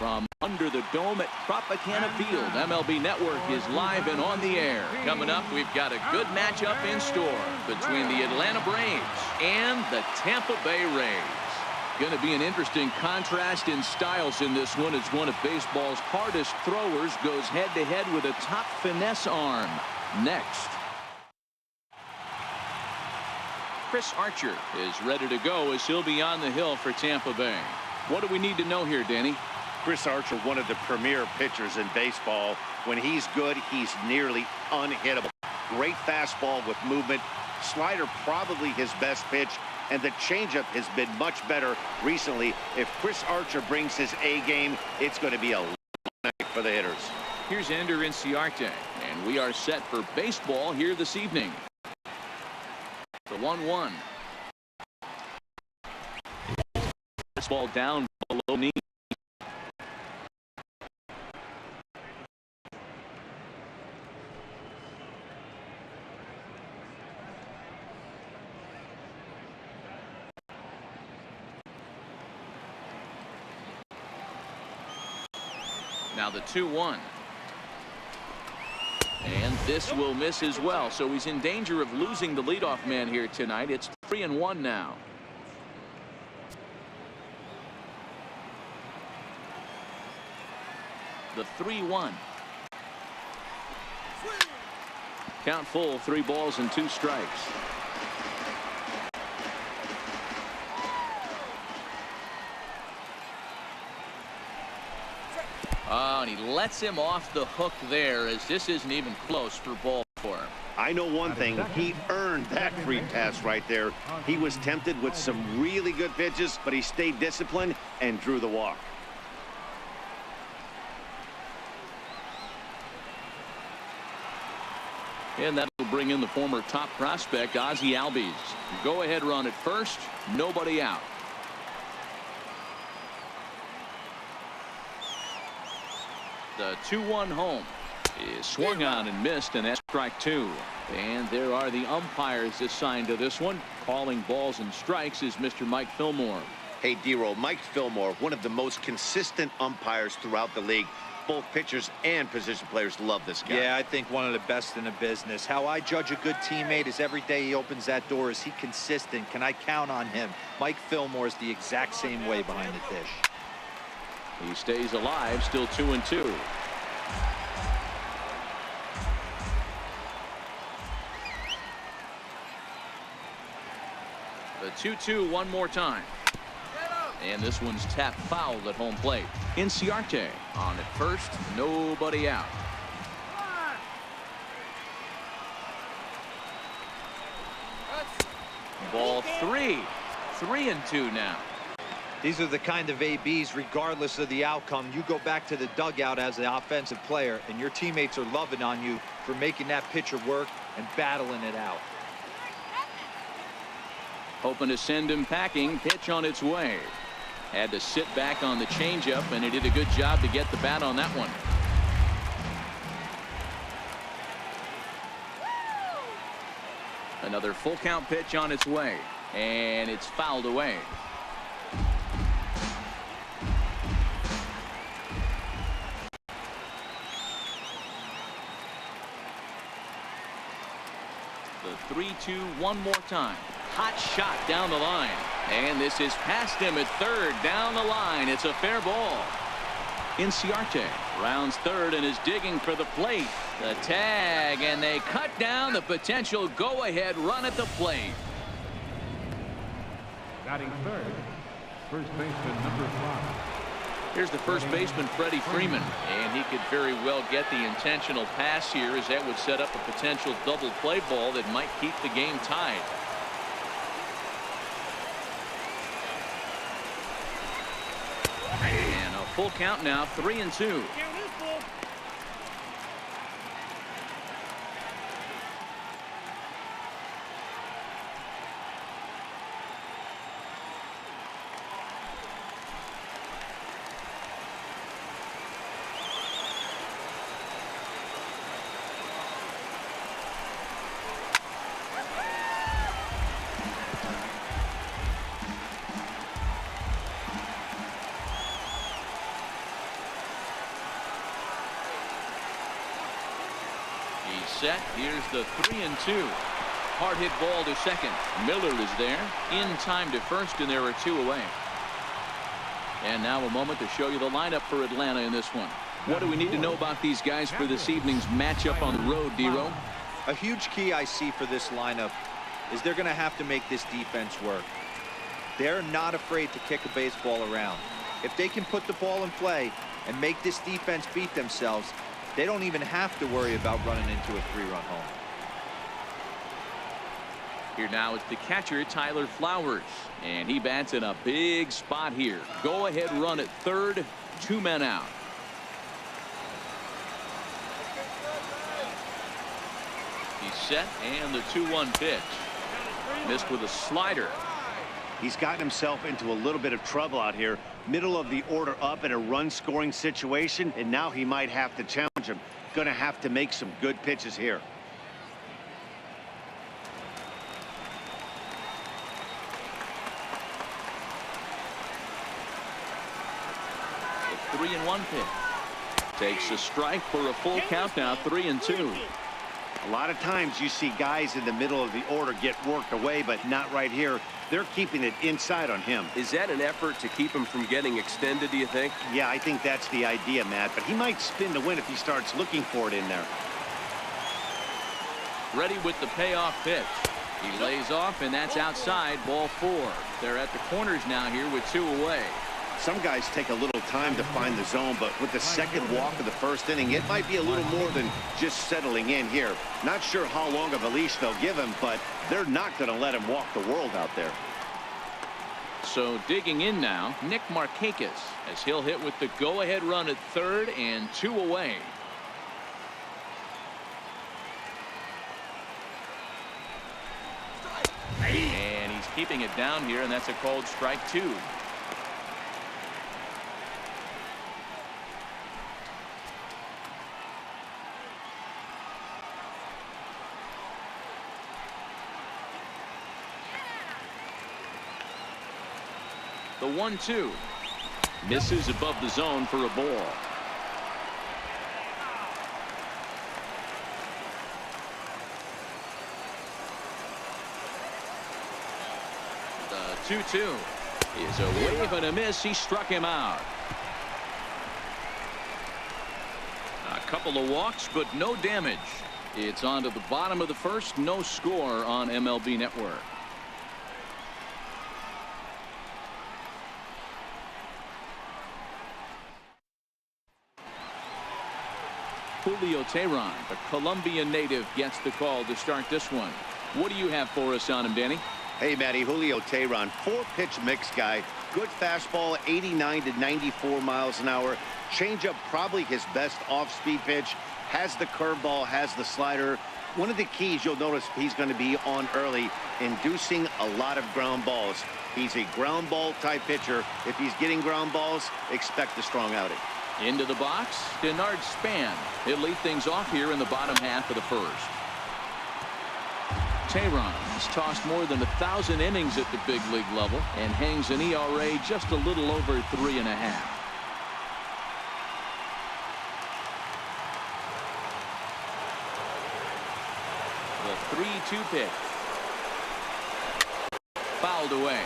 From under the dome at Tropicana Field, MLB Network is live and on the air. Coming up, we've got a good matchup in store between the Atlanta Braves and the Tampa Bay Rays. Going to be an interesting contrast in styles in this one as one of baseball's hardest throwers goes head-to-head with a top finesse arm. Next. Chris Archer is ready to go as he'll be on the hill for Tampa Bay. What do we need to know here, Danny? Chris Archer, one of the premier pitchers in baseball. When he's good, he's nearly unhittable. Great fastball with movement. Slider probably his best pitch, and the changeup has been much better recently. If Chris Archer brings his A game, it's going to be a long night for the hitters. Here's Ender Inciarte, and we are set for baseball here this evening. The 1-1. This ball down below knee. Now the 2-1. And this will miss as well, so he's in danger of losing the leadoff man here tonight. It's 3-1 now. The 3-1. Count full, 3 balls and 2 strikes. Oh, and he lets him off the hook there, as this isn't even close for ball 4. I know one thing, he earned that free pass right there. He was tempted with some really good pitches, but he stayed disciplined and drew the walk. And that'll bring in the former top prospect, Ozzie Albies. Go-ahead run at first, nobody out. The 2-1 home is swung on and missed, and that's strike 2. And there are the umpires assigned to this one. Calling balls and strikes is Mr. Mike Fillmore. Hey, D-Roll, Mike Fillmore, one of the most consistent umpires throughout the league. Both pitchers and position players love this guy. Yeah, I think one of the best in the business. How I judge a good teammate is every day he opens that door. Is he consistent? Can I count on him? Mike Fillmore is the exact same way behind the dish. He stays alive, still 2-2. The 2-2 one more time. And this one's tapped foul at home plate. Inciarte on at first, nobody out. Ball 3. 3-2 now. These are the kind of ABs, regardless of the outcome. You go back to the dugout as an offensive player, and your teammates are loving on you for making that pitcher work and battling it out. Hoping to send him packing. Pitch on its way. Had to sit back on the changeup, and he did a good job to get the bat on that one. Another full count pitch on its way, and it's fouled away. The 3-2 one more time. Hot shot down the line. And this is past him at third. Down the line. It's a fair ball. Inciarte rounds third and is digging for the plate. The tag, and they cut down the potential go-ahead run at the plate. Batting third, first baseman number 5. Here's the first baseman, Freddie Freeman, and he could very well get the intentional pass here, as that would set up a potential double play ball that might keep the game tied. And a full count now, 3-2. He's set. Here's the 3-2. Hard hit ball to second. Miller is there in time to first, and there are 2 away. And now a moment to show you the lineup for Atlanta in this one. What do we need to know about these guys for this evening's matchup on the road, D-Row? A huge key I see for this lineup is they're going to have to make this defense work. They're not afraid to kick a baseball around. If they can put the ball in play and make this defense beat themselves, they don't even have to worry about running into a 3-run home. Here now is the catcher, Tyler Flowers, and he bats in a big spot here. Go ahead run at third, 2 men out. He's set, and the 2-1 pitch. Missed with a slider. He's gotten himself into a little bit of trouble out here. Middle of the order up in a run-scoring situation, and now he might have to challenge him. Going to have to make some good pitches here. The 3-1 pitch. Takes a strike for a full count now, 3-2. A lot of times you see guys in the middle of the order get worked away, but not right here. They're keeping it inside on him. Is that an effort to keep him from getting extended, do you think? Yeah, I think that's the idea, Matt, but he might spin to win if he starts looking for it in there. Ready with the payoff pitch. He lays off, and that's outside, ball 4. They're at the corners now here with 2 away. Some guys take a little time to find the zone, but with the second walk of the first inning, it might be a little more than just settling in here. Not sure how long of a leash they'll give him, but they're not going to let him walk the world out there. So digging in now, Nick Markakis, as he'll hit with the go-ahead run at third and 2 away. And he's keeping it down here, and that's a called strike 2. The 1-2 misses above the zone for a ball. The 2-2 is a wave and a miss. He struck him out. A couple of walks, but no damage. It's on to the bottom of the first. No score on MLB Network. Julio Teheran, the Colombian native, gets the call to start this one. What do you have for us on him, Danny? Hey, Matty, Julio Teheran, 4-pitch mix guy. Good fastball, 89 to 94 miles an hour. Changeup, probably his best off-speed pitch. Has the curveball, has the slider. One of the keys you'll notice he's going to be on early, inducing a lot of ground balls. He's a ground ball type pitcher. If he's getting ground balls, expect a strong outing. Into the box, Denard Span. He'll lead things off here in the bottom half of the first. Teheran has tossed more than 1,000 innings at the big league level and hangs an ERA just a little over 3.5. The 3-2 pitch. Fouled away.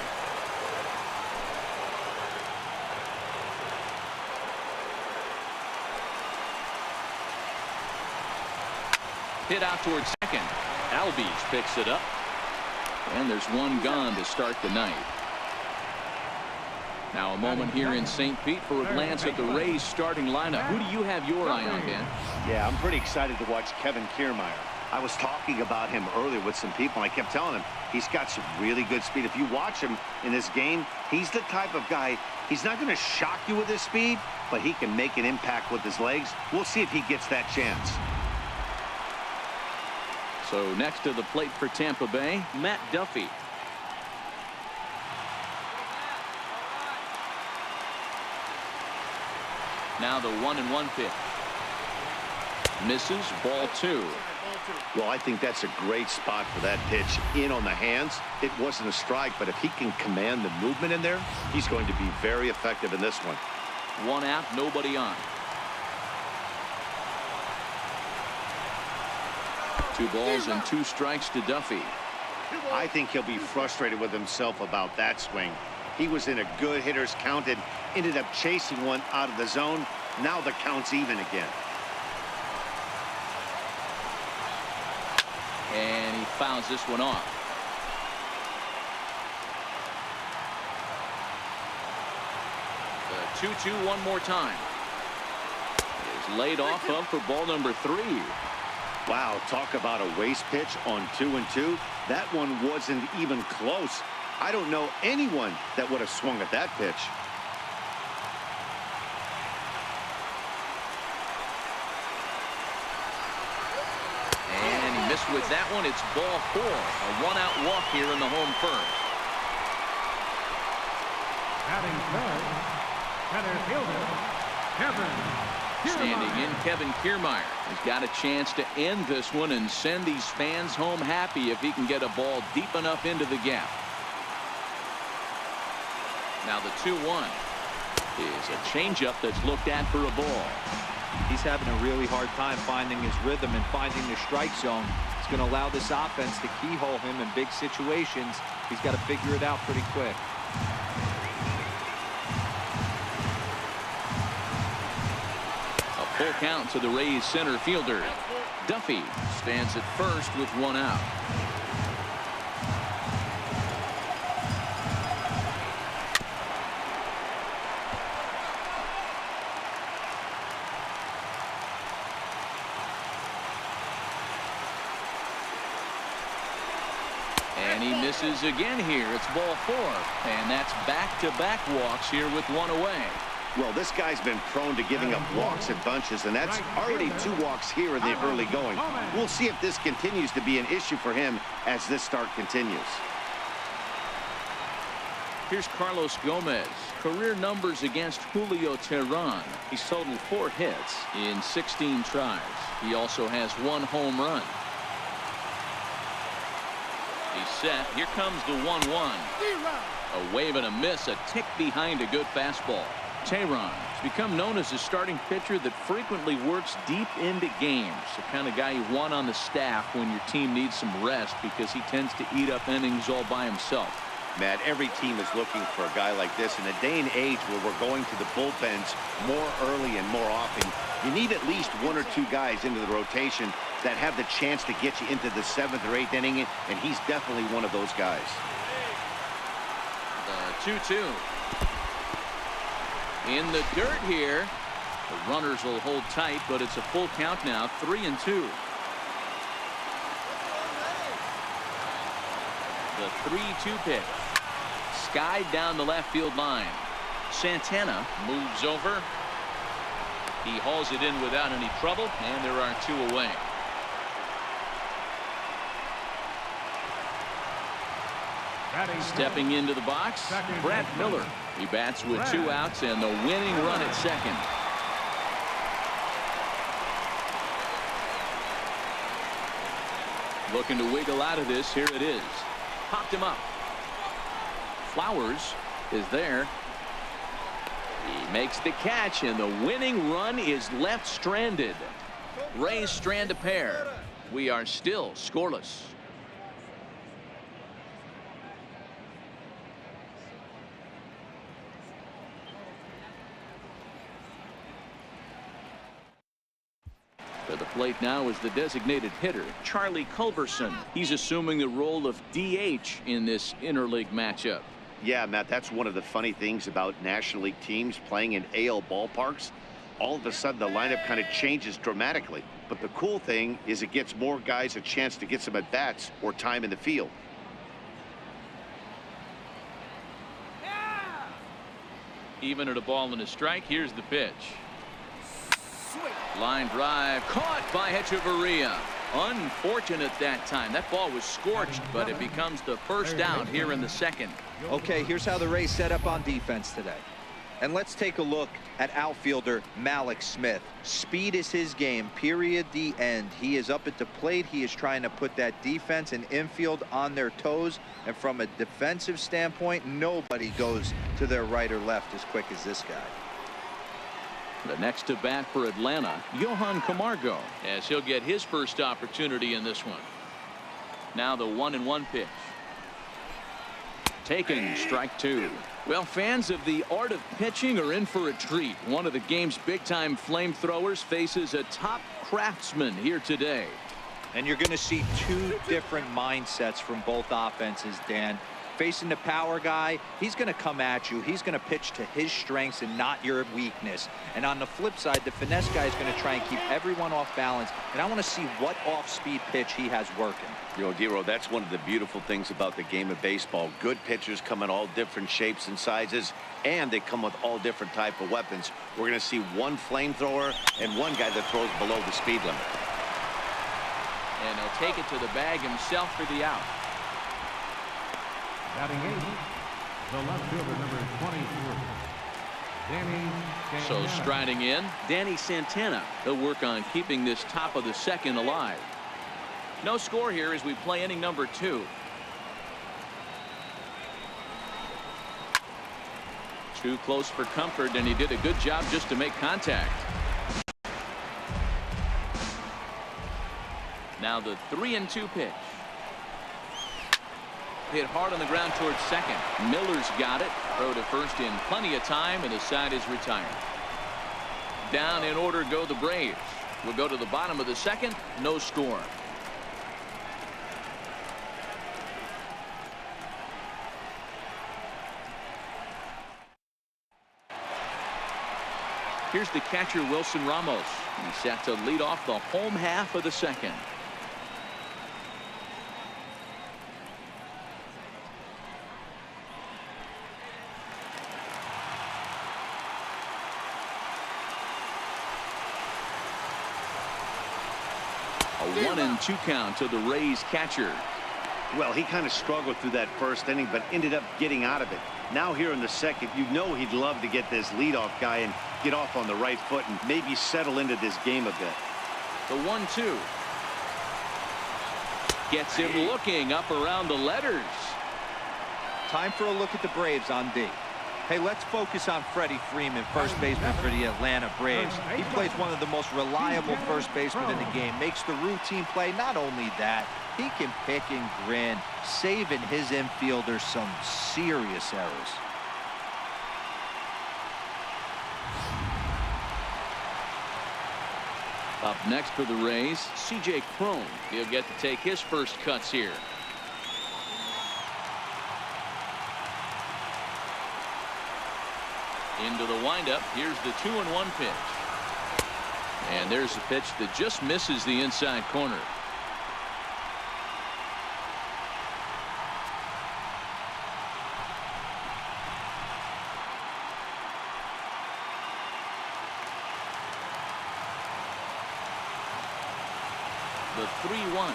Hit out towards second. Albies picks it up. And there's one gone to start the night. Now a moment here in St. Pete for a glance at the Rays starting lineup. Who do you have your eye on, Dan? Yeah, I'm pretty excited to watch Kevin Kiermaier. I was talking about him earlier with some people, and I kept telling him he's got some really good speed. If you watch him in this game, he's the type of guy, he's not going to shock you with his speed, but he can make an impact with his legs. We'll see if he gets that chance. So next to the plate for Tampa Bay, Matt Duffy. Now the 1-1 pitch. Misses, ball 2. Well, I think that's a great spot for that pitch. In on the hands. It wasn't a strike, but if he can command the movement in there, he's going to be very effective in this one. 1 out, nobody on. 2 balls and 2 strikes to Duffy. I think he'll be frustrated with himself about that swing. He was in a good hitter's count and ended up chasing one out of the zone. Now the count's even again. And he fouls this one off. The 2-2 one more time. Is laid off up for ball number 3. Wow, talk about a waste pitch on 2-2. That one wasn't even close. I don't know anyone that would have swung at that pitch. And he missed with that one. It's ball 4. A 1-out walk here in the home first. Batting third, center fielder, Kevin Standing in, Kevin Kiermaier has got a chance to end this one and send these fans home happy if he can get a ball deep enough into the gap. Now the 2-1 is a changeup that's looked at for a ball. He's having a really hard time finding his rhythm and finding the strike zone. It's going to allow this offense to keyhole him in big situations. He's got to figure it out pretty quick. Full count to the Rays center fielder. Duffy stands at first with 1 out. And he misses again here. It's ball 4. And that's back-to-back walks here with 1 away. Well, this guy's been prone to giving up walks in bunches, and that's already 2 walks here in the early going. We'll see if this continues to be an issue for him as this start continues. Here's Carlos Gomez. Career numbers against Julio Teheran. He's totaled 4 hits in 16 tries. He also has 1 home run. He's set. Here comes the 1-1. A wave and a miss, a tick behind a good fastball. Teheran has become known as a starting pitcher that frequently works deep into games. The kind of guy you want on the staff when your team needs some rest because he tends to eat up innings all by himself. Matt, every team is looking for a guy like this. In a day and age where we're going to the bullpens more early and more often, you need at least 1 or 2 guys into the rotation that have the chance to get you into the 7th or 8th inning, and he's definitely one of those guys. The 2-2. In the dirt here. The runners will hold tight, but it's a full count now. 3-2. The 3-2 pitch. Skied down the left field line. Santana moves over. He hauls it in without any trouble, and there are 2 away. Stepping into the box, Brad Miller. He bats with 2 outs and the winning run at second. Looking to wiggle out of this. Here it is. Popped him up. Flowers is there. He makes the catch, and the winning run is left stranded. Rays strand a pair. We are still scoreless. To the plate now is the designated hitter, Charlie Culberson. He's assuming the role of DH in this interleague matchup. Yeah, Matt, that's one of the funny things about National League teams playing in AL ballparks. All of a sudden, the lineup kind of changes dramatically. But the cool thing is it gets more guys a chance to get some at-bats or time in the field. Even at a ball and a strike, here's the pitch. Line drive caught by Hechavarria. Unfortunate that time. That ball was scorched, but it becomes the first out here in the second. Okay, here's how the Rays set up on defense today. And let's take a look at outfielder Malik Smith. Speed is his game, period, the end. He is up at the plate. He is trying to put that defense and infield on their toes. And from a defensive standpoint, nobody goes to their right or left as quick as this guy. The next to bat for Atlanta, Johan Camargo, as he'll get his first opportunity in this one. Now the 1-1 pitch. Taken, strike two. Well, fans of the art of pitching are in for a treat. One of the game's big-time flamethrowers faces a top craftsman here today. And you're going to see two different mindsets from both offenses, Dan. Facing the power guy, he's going to come at you. He's going to pitch to his strengths and not your weakness. And on the flip side, the finesse guy is going to try and keep everyone off balance. And I want to see what off-speed pitch he has working. You know, Dero, that's one of the beautiful things about the game of baseball. Good pitchers come in all different shapes and sizes, and they come with all different type of weapons. We're going to see one flamethrower and one guy that throws below the speed limit. And he'll take it to the bag himself for the out. Batting eighth, the left fielder, number 23, Danny Santana. So striding in, Danny Santana. He'll work on keeping this top of the second alive. No score here as we play inning number 2. Too close for comfort, and he did a good job just to make contact. Now the 3-2 pitch. Hit hard on the ground towards second. Miller's got it. Throw to first in plenty of time, and the side is retired. Down in order go the Braves. We'll go to the bottom of the second. No score. Here's the catcher, Wilson Ramos. He's set to lead off the home half of the second. A 1-2 count to the Rays catcher. Well, he kind of struggled through that first inning, but ended up getting out of it. Now here in the second, you know he'd love to get this leadoff guy and get off on the right foot and maybe settle into this game a bit. The 1-2. Gets him looking up around the letters. Time for a look at the Braves on D. Hey, let's focus on Freddie Freeman, first baseman for the Atlanta Braves. He plays one of the most reliable first basemen in the game, makes the routine play. Not only that, he can pick and grin, saving his infielders some serious errors. Up next for the Rays, C.J. Cron. He'll get to take his first cuts here. Into the windup. Here's the 2-1 pitch. And there's a pitch that just misses the inside corner. The 3-1.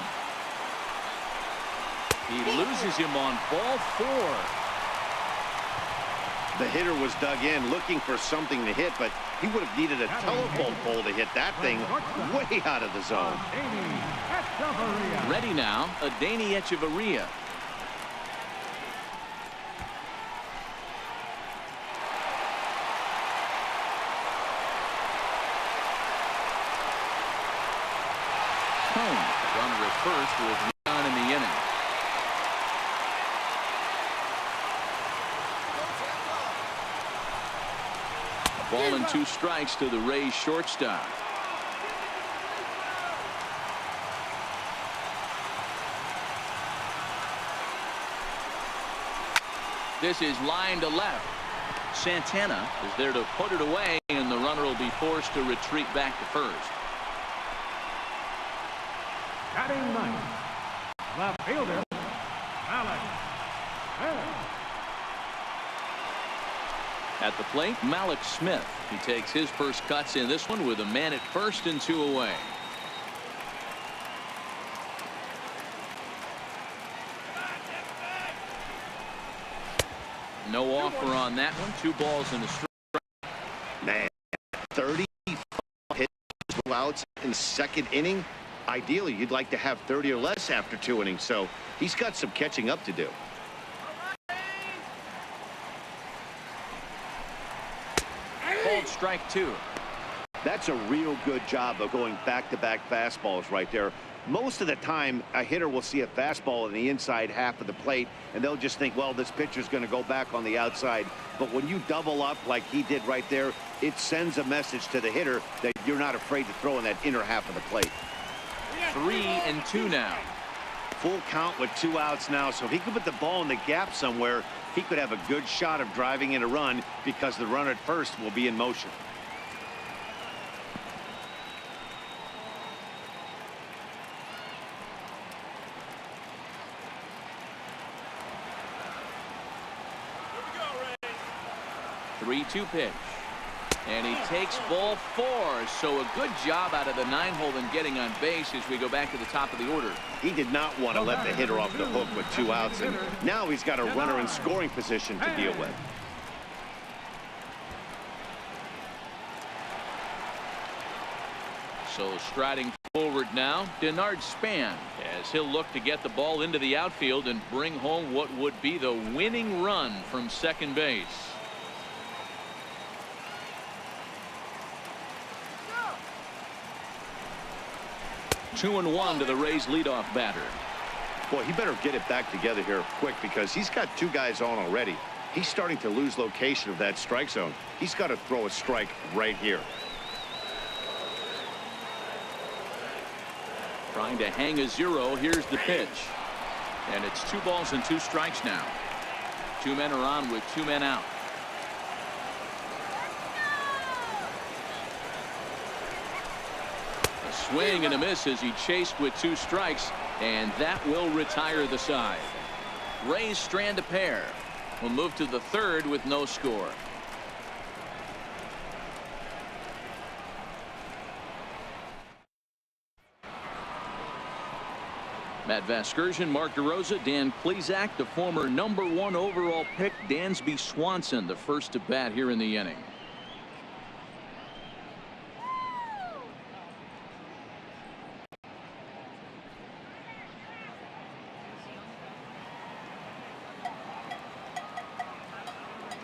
He loses him on ball 4. The hitter was dug in looking for something to hit, but he would have needed a telephone pole to hit that thing way out of the zone. Ready now, Adeiny Echeverria. Home. Runner at first with one in the inning. Ball and 2 strikes to the Rays shortstop. This is line to left. Santana is there to put it away, and the runner will be forced to retreat back to first. Batting ninth, left fielder, Alex. At the plate, Malik Smith. He takes his first cuts in this one with a man at first and 2 away. No offer on that one. 2 balls and a strike. Man, 30 hits, 2 outs in the second inning. Ideally, you'd like to have 30 or less after 2 innings, so he's got some catching up to do. Called strike 2. That's a real good job of going back-to-back fastballs right there. Most of the time, a hitter will see a fastball in the inside half of the plate, and they'll just think, well, this pitcher's going to go back on the outside. But when you double up like he did right there, it sends a message to the hitter that you're not afraid to throw in that inner half of the plate. 3-2 now. Full count with 2 outs now, so if he could put the ball in the gap somewhere, he could have a good shot of driving in a run because the runner at first will be in motion. The 3-2 pitch. And he takes ball 4. So a good job out of the 9-hole in getting on base as we go back to the top of the order. He did not want to let the hitter off the hook with 2 outs, and now he's got a runner in scoring position to deal with. So striding forward now, Denard Span, as he'll look to get the ball into the outfield and bring home what would be the winning run from second base. Two and one to the Rays leadoff batter. Boy, he better get it back together here quick because he's got 2 guys on already. He's starting to lose location of that strike zone. He's got to throw a strike right here. Trying to hang a 0. Here's the pitch. And it's 2 balls and 2 strikes now. 2 men are on with 2 men out. A swing and a miss as he chased with 2 strikes, and that will retire the side. Rays strand a pair. We'll move to the 3rd with no score. Matt Vasgersian, Mark DeRosa, Dan Plesac, the former #1 overall pick, Dansby Swanson, the first to bat here in the inning.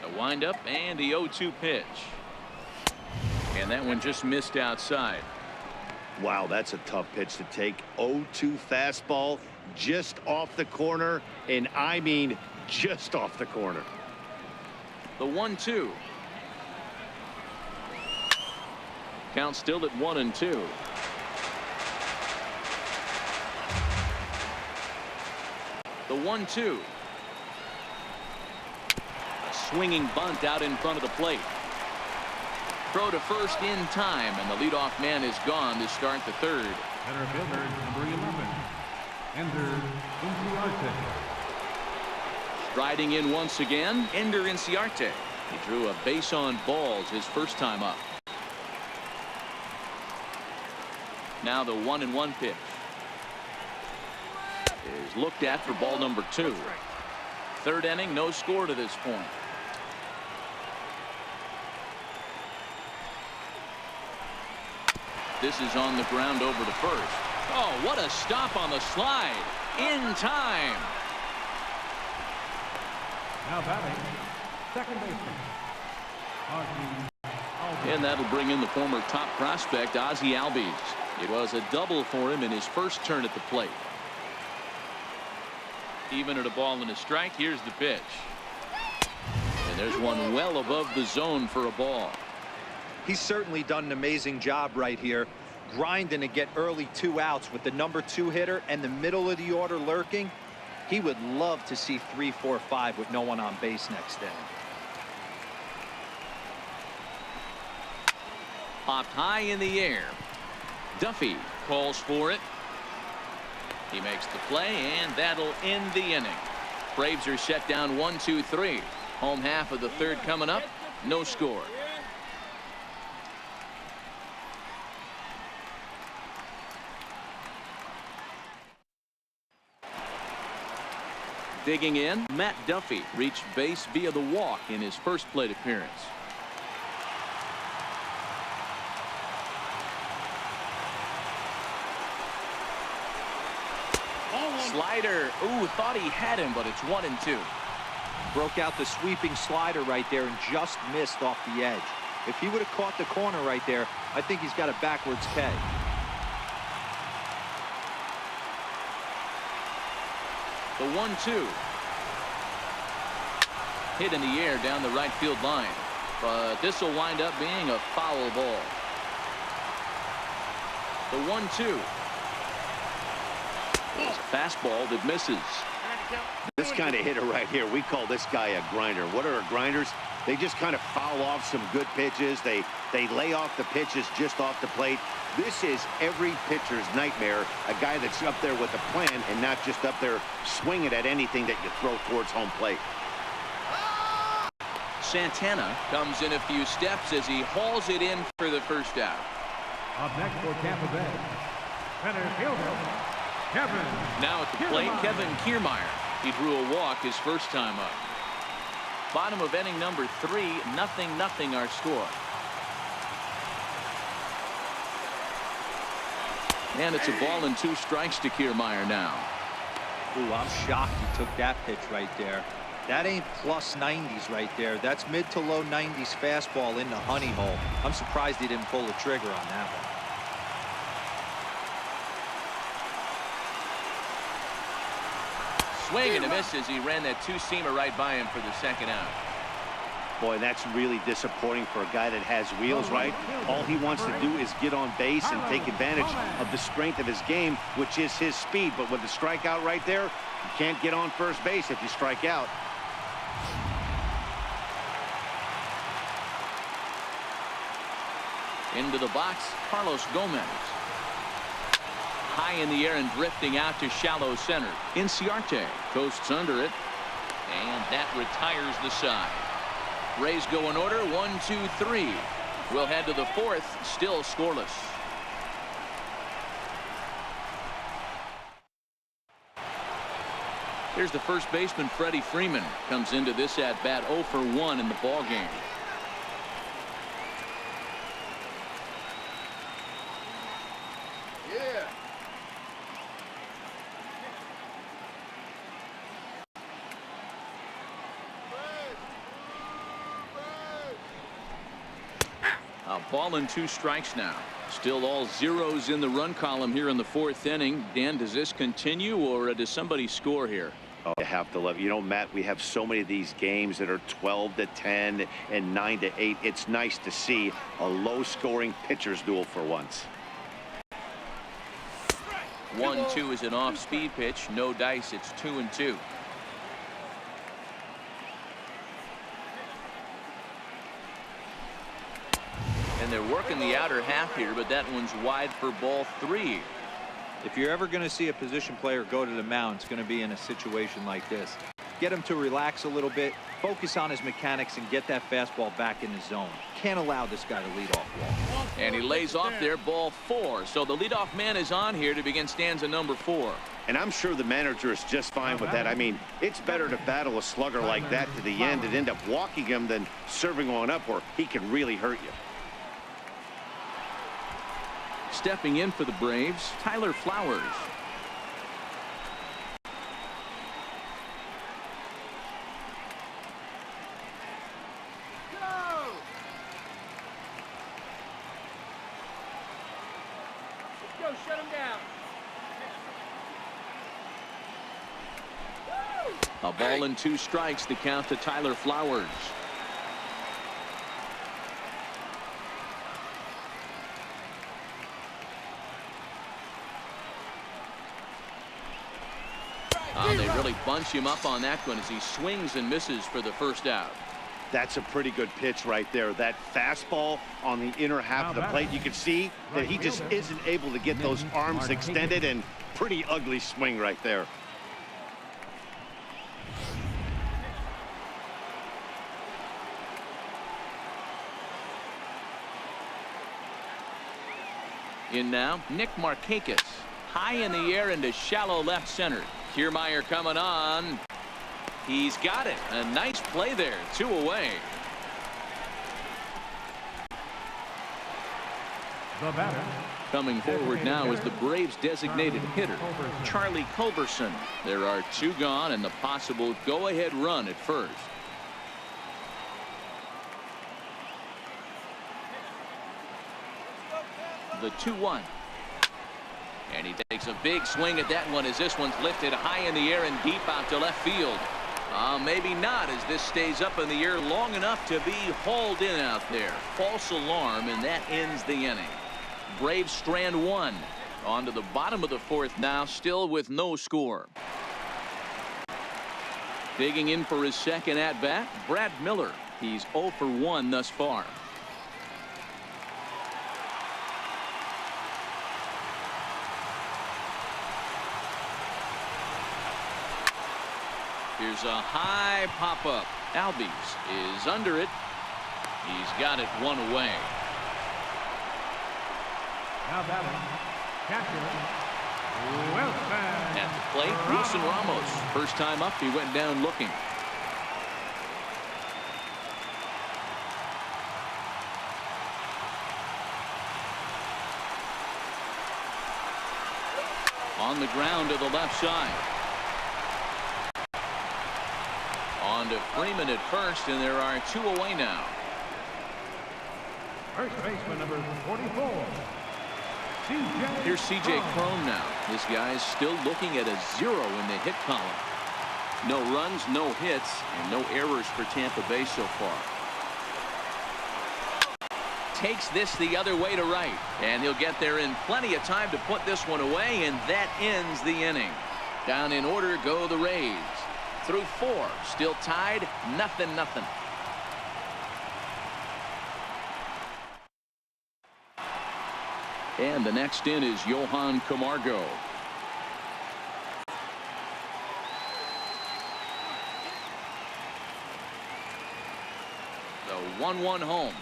The windup and the 0-2 pitch. And that one just missed outside. Wow, that's a tough pitch to take. 0-2 fastball just off the corner, and I mean just off the corner. The 1-2. Count still at 1-2. The 1-2. A swinging bunt out in front of the plate. Throw to first in time, and the leadoff man is gone to start the 3rd. Center fielder, number 11, Ender Inciarte. Striding in once again, Ender Inciarte. He drew a base on balls his first time up. Now the 1-1 pitch is looked at for ball number 2. 3rd inning, no score to this point. This is on the ground over to first. Oh, what a stop on the slide. In time. Now batting, second baseman, Ozzie Albies. And that'll bring in the former top prospect, Ozzie Albies. It was a double for him in his first turn at the plate. Even at a ball and a strike, here's the pitch. And there's one well above the zone for a ball. He's certainly done an amazing job right here, grinding to get early 2 outs with the #2 hitter and the middle of the order lurking. He would love to see 3, 4, 5 with no one on base next inning. Popped high in the air. Duffy calls for it. He makes the play, and that'll end the inning. Braves are set down 1-2-3. Home half of the 3rd coming up. No score. Digging in, Matt Duffy reached base via the walk in his first plate appearance. Slider. Ooh, thought he had him, but it's 1-2. Broke out the sweeping slider right there and just missed off the edge. If he would have caught the corner right there, I think he's got a backwards K. The 1-2. Hit in the air down the right field line. But this will wind up being a foul ball. The 1-2. It's a fastball that misses. This kind of hitter right here, we call this guy a grinder. What are grinders? They just kind of foul off some good pitches. They lay off the pitches just off the plate. This is every pitcher's nightmare, a guy that's up there with a plan and not just up there swinging at anything that you throw towards home plate. Santana comes in a few steps as he hauls it in for the first out. Up next for Tampa Bay, center fielder, Kevin. Now at the plate, Kevin Kiermaier. He drew a walk his first time up. Bottom of inning number 3, 0-0 our score. And it's a ball and 2 strikes to Kiermaier now. Ooh, I'm shocked he took that pitch right there. That ain't plus 90s right there. That's mid to low 90s fastball in the honey hole. I'm surprised he didn't pull the trigger on that one. Swing and a miss as he ran that 2-seamer right by him for the second out. Boy, that's really disappointing for a guy that has wheels, right? All he wants to do is get on base and take advantage of the strength of his game, which is his speed. But with the strikeout right there, you can't get on first base if you strike out. Into the box, Carlos Gomez. High in the air and drifting out to shallow center. Inciarte coasts under it, and that retires the side. Rays go in order, 1, 2, 3. We'll head to the 4th, still scoreless. Here's the first baseman, Freddie Freeman. Comes into this at-bat 0 for 1 in the ballgame. A ball and 2 strikes now. Still all zeros in the run column here in the 4th inning. Dan, does this continue or does somebody score here? Oh, you have to love, you know, Matt, we have so many of these games that are 12-10 and 9-8. It's nice to see a low-scoring pitcher's duel for once. 1-2 is an off-speed pitch. No dice. It's 2-2. And they're working the outer half here, but that one's wide for ball 3. If you're ever going to see a position player go to the mound, it's going to be in a situation like this. Get him to relax a little bit, focus on his mechanics, and get that fastball back in the zone. Can't allow this guy to lead off wall. And he lays off there, ball 4. So the leadoff man is on here to begin stanza number 4. And I'm sure the manager is just fine with that. I mean, it's better to battle a slugger like that to the end and end up walking him than serving one up where he can really hurt you. Stepping in for the Braves, Tyler Flowers. Go, shut him down. A ball and 2 strikes, the count to Tyler Flowers. They really bunch him up on that one as he swings and misses for the first out. That's a pretty good pitch right there. That fastball on the inner half of the plate. You can see that he just isn't able to get those arms extended, and pretty ugly swing right there. In now, Nick Markakis. High in the air into shallow left center. Kiermaier coming on. He's got it. A nice play there. 2 away. The batter. Coming forward now is the Braves designated hitter, Charlie Culberson. There are 2 gone and the possible go-ahead run at first. The 2-1. And he takes a big swing at that one as this one's lifted high in the air and deep out to left field. Maybe not, as this stays up in the air long enough to be hauled in out there. False alarm, and that ends the inning. Braves strand one. On to the bottom of the fourth now, still with no score. Digging in for his second at bat, Brad Miller. He's 0 for 1 thus far. Here's a high pop-up. Albies is under it. He's got it one away. Now batting, catcher, Wilson. At the plate, Wilson Ramos. First time up, he went down looking. On the ground to the left side. On to Freeman at first, and there are 2 away now. First baseman number 44. Here's C.J. Cron now. This guy's still looking at a 0 in the hit column. No runs, no hits, and no errors for Tampa Bay so far. Takes this the other way to right, and he'll get there in plenty of time to put this one away, and that ends the inning. Down in order go the Rays. Through 4, still tied, 0-0. And the next in is Johan Camargo. The 1-1 home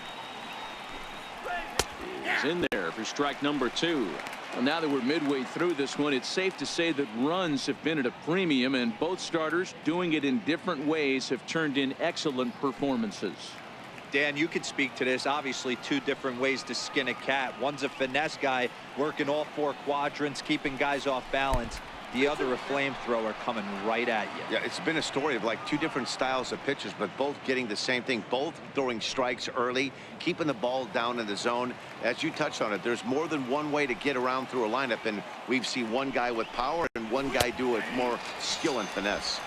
is in there for strike number 2. Well, now that we're midway through this one, it's safe to say that runs have been at a premium, and both starters, doing it in different ways, have turned in excellent performances. Dan, you could speak to this. Obviously, 2 different ways to skin a cat. One's a finesse guy working all 4 quadrants, keeping guys off balance. The other, a flamethrower coming right at you. Yeah, it's been a story of like 2 different styles of pitchers, but both getting the same thing, both throwing strikes early, keeping the ball down in the zone. As you touched on it, there's more than one way to get around through a lineup, and we've seen one guy with power and one guy do it more skill and finesse.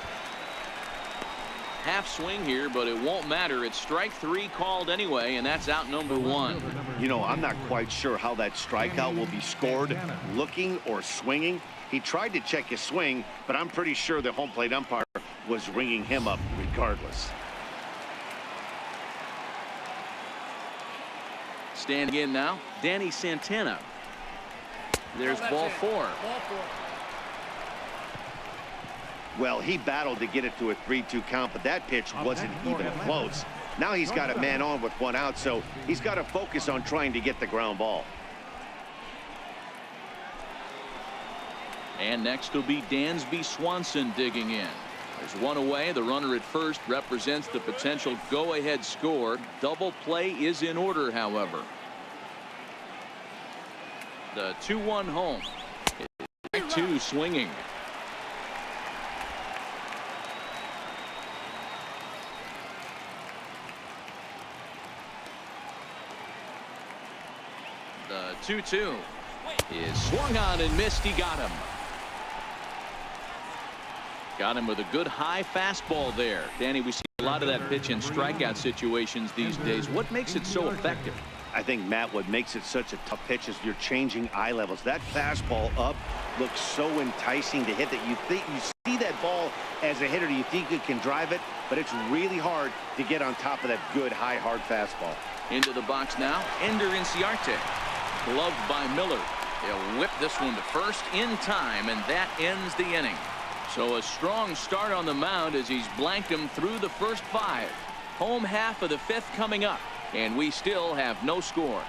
Half swing here, but it won't matter. It's strike 3 called anyway, and that's out number 1. You know, I'm not quite sure how that strikeout will be scored, looking or swinging. He tried to check his swing, but I'm pretty sure the home plate umpire was ringing him up regardless. Standing in now, Danny Santana. There's ball 4. Well, he battled to get it to a 3-2 count, but that pitch wasn't even close. Now he's got a man on with 1 out, so he's got to focus on trying to get the ground ball. And next will be Dansby Swanson digging in. There's 1 away. The runner at first represents the potential go-ahead score. Double play is in order, however. The 2-1 home. 2 swinging. The 2-2 is swung on and missed. He got him. Got him with a good high fastball there. Danny, we see a lot of that pitch in strikeout situations these days. What makes it so effective? I think, Matt, what makes it such a tough pitch is you're changing eye levels. That fastball up looks so enticing to hit that you see that ball as a hitter, you think you can drive it, but it's really hard to get on top of that good high hard fastball. Into the box now, Ender Inciarte. Gloved by Miller. He'll whip this one to first in time, and that ends the inning. So a strong start on the mound as he's blanked him through the first 5. Home half of the 5th coming up, and we still have no score.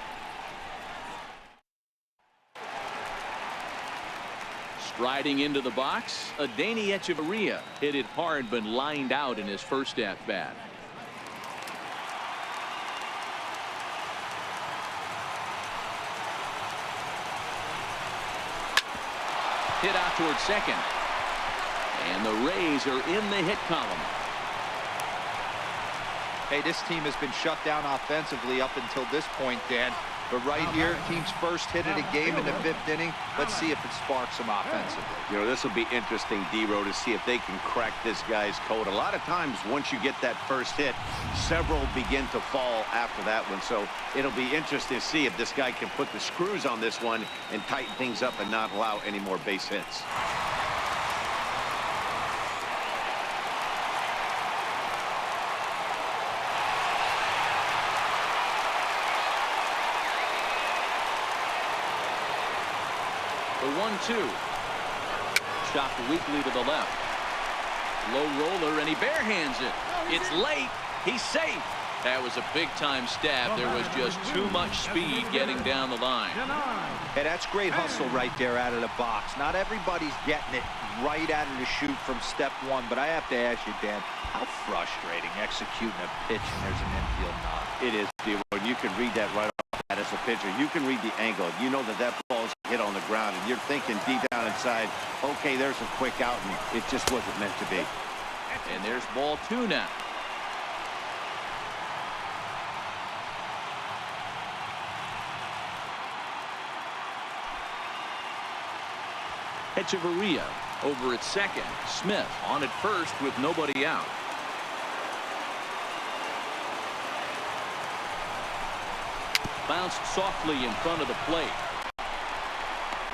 Striding into the box, Adeiny Echeverria hit it hard but lined out in his first at-bat. Hit out towards second. And the Rays are in the hit column. Hey, this team has been shut down offensively up until this point, Dan. But right here, team's first hit of the game in the 5th inning. Let's see if it sparks them offensively. You know, this will be interesting, D-Row, to see if they can crack this guy's code. A lot of times, once you get that first hit, several begin to fall after that one. So it'll be interesting to see if this guy can put the screws on this one and tighten things up and not allow any more base hits. The 1-2. Shot weakly to the left. Low roller, and he barehands it. It's late. He's safe. That was a big-time stab. There was just too much speed getting down the line. Hey, that's great hustle right there out of the box. Not everybody's getting it right out of the chute from step one, but I have to ask you, Dan, how frustrating executing a pitch and there's an infield knock. It is, D-Row, and you can read that right off that as a pitcher. You can read the angle. You know that that ball's hit on the ground, and you're thinking deep down inside, okay, there's a quick out, and it just wasn't meant to be. And there's ball 2 now. Echeverria over at second. Smith on at first with nobody out. Bounced softly in front of the plate.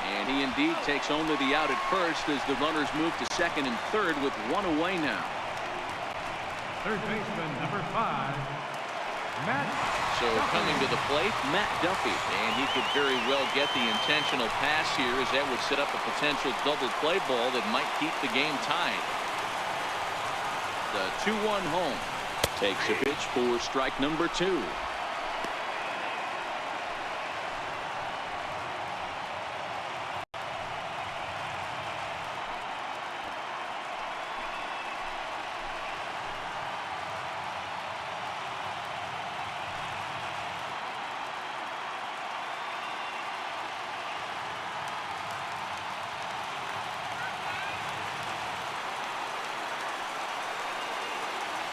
And he indeed takes only the out at first as the runners move to second and third with one away now. Third baseman, number 5, Matt. So coming to the plate, Matt Duffy, and he could very well get the intentional pass here, as that would set up a potential double play ball that might keep the game tied. The 2-1 home. Takes a pitch for strike number 2.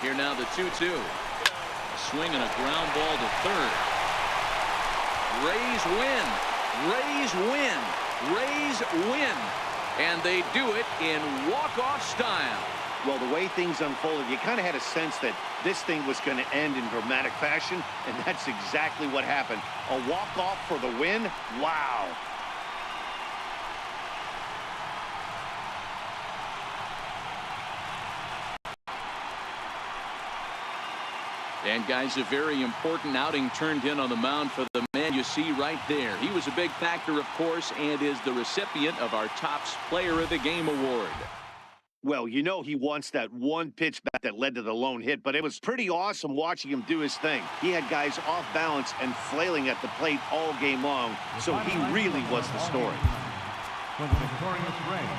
Here now the 2-2. A swing and a ground ball to third. Rays win. Rays win. Rays win. And they do it in walk-off style. Well, the way things unfolded, you kind of had a sense that this thing was going to end in dramatic fashion, and that's exactly what happened. A walk-off for the win? Wow. And guys, a very important outing turned in on the mound for the man you see right there. He was a big factor, of course, and is the recipient of our Topps Player of the Game award. Well, you know he wants that one pitch back that led to the lone hit, but it was pretty awesome watching him do his thing. He had guys off balance and flailing at the plate all game long, so he really was the story. For the victorious Rays.